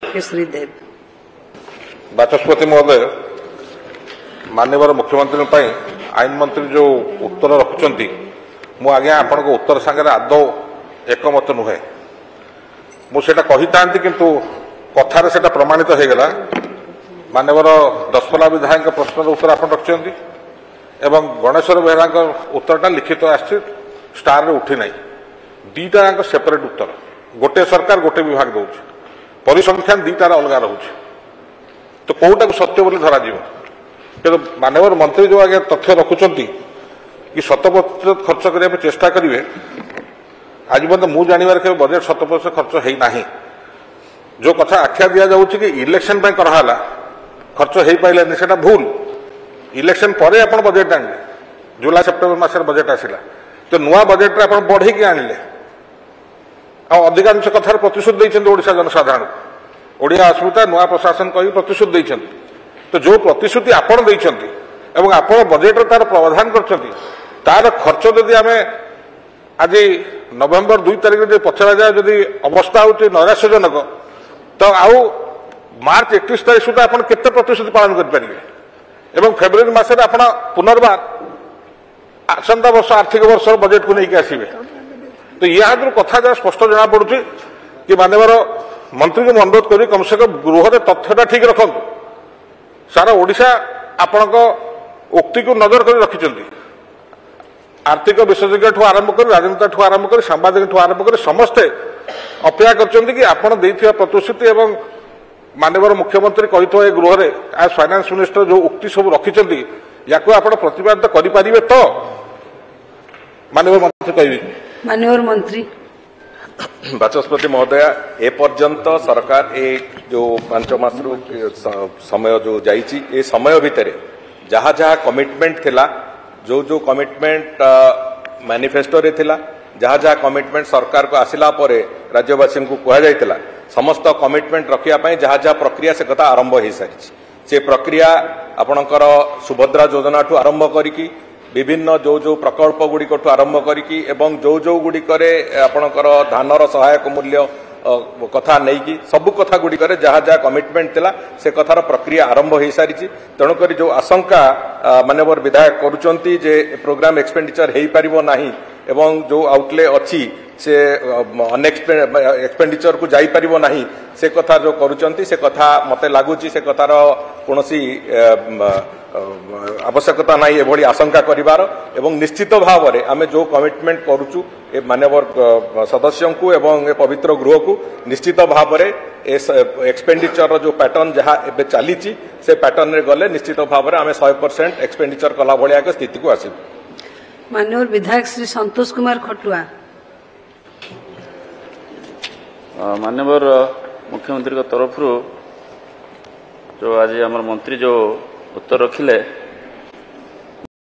केशरी देव। बाचस्पति महोदय, माननीय मुख्यमंत्री आईन मंत्री जो उत्तर रखुंट मु आज्ञा आपण उत्तर सांगे आदौ एकमत नुहे मुझे कही था किंतु कथार से प्रमाणित हो गला। माननीय दशपल्ला विधायक प्रश्न उत्तर आप रखिंट एवं गणेश्वर बेहरा उत्तरटा लिखित आस्टार रे उठी ना दीटा सेपरेट उत्तर गोटे सरकार गोटे विभाग दौर परिसंख्यान दीटार अलग रोचे तो कौटा सत्य बोली धरा कि माननीय मंत्री जो आगे तथ्य रखुंट कि 100% खर्च करने चेष्टा करेंगे आज पर्यटन मु जानवर के बजेट 100% खर्च होना जो कथा आख्या दि जाऊँ कि इलेक्शन कराला खर्च हो पारे से भूल इलेक्शन पर आप बजेट आने जुलाई सेप्टेम्बर मसर बजेट आसला तो नुआ बजेट आप बढ़े आनिले अधिकांश कथार प्रतिश्रुति देते ओडिशा जनसाधारण ओडिया अस्मिता नुआ प्रशासन कही प्रतिश्रुति देते तो जो प्रतिश्रुति आपण देते एवं आपण बजेट तार प्रावधान कर खर्च जदि आम आज नवेम्बर 2 तारिख जो पचरा जाए जदि अवस्था हूँ नैराश्यजनक तो आउ मार्च 31 तारीख सुधा आप केते प्रतिश्रुति पालन करेंगे एवं फेब्रुआरी मसरे आप पुनर्बार आसंता वर्ष आर्थिक वर्ष बजेट को लेकिन आसवे तो या कथा जहाँ स्पष्ट जना पड़ुची कि माननीय मंत्री को अनुरोध करी कम से कम गृह तथ्यटा ठीक रखु सारा ओडिशा आपण उक्ति को नजर कर रखिंट आर्थिक विशेषज्ञ ठू आरंभ कर राजनेता ठू आरंभ कर सांबादिक ठू आरंभ कर समस्ते अपेक्षा कर प्रतिश्रुति एवं माननीय मुख्यमंत्री कही गृह में आज फाइनेंस मिनिस्टर जो उक्ति सब रखिंट या प्रतिपादित करें तो माननीय मंत्री कह माननीय मंत्री बाचस्पति महोदय ए पर्यंत सरकार ए जो 5 मास समय जो जाइए ए समय भितर जहाँ जहाँ कमिटमेंट थिला जो जो कमिटमेंट मैनिफेस्टो रे थिला जहाँ जहाँ कमिटमेंट सरकार को आसिला परे राज्यवासी को कह जाइतिला समस्त कमिटमेंट रखिया पई जहाँ जहाँ प्रक्रिया से कथा आरंभ हो सारी से प्रक्रिया आपणकर सुभद्रा योजना ठू आरंभ करिकी विभिन्न जो जो प्रकल्प गुड़िक आरंभ करिकी एवं जो जो गुड़िक आपणकर धानर सहायक मूल्य कथा नहीं कि सबु कथा गुड़िक जहाँ जहाँ कमिटमेंट थिला से कथार प्रक्रिया आरंभ हो सारी तेणुक जो आशंका माननीय विधायक करुचंती जे प्रोग्राम एक्सपेंडिचर हो पारिबो नाही एवं जो आउटले अच्छी से एक्सपेंडिचर को जाई पारिबो नाही से कथा जो करुचंती से कथा मते लागुची से कथार कोनोसी आवश्यकता नहीं एभली आशंका करिवार एवं निश्चित भाव में आमे जो कमिटमेंट करूचु ए माननीय सदस्यों को एवं ए पवित्र गृह को निश्चित भाव में एक्सपेंडिचर जो पैटर्न जहाँ एबे चली से पैटर्न रे गले निश्चित भाव में आमे 100% एक्सपेंडिचर कला भलिया के स्थिति को आसी। माननीय विधायक श्री संतोष कुमार खटुआ। माननीय मुख्यमंत्री तरफ जो आज आम मंत्री जो उत्तर रखिले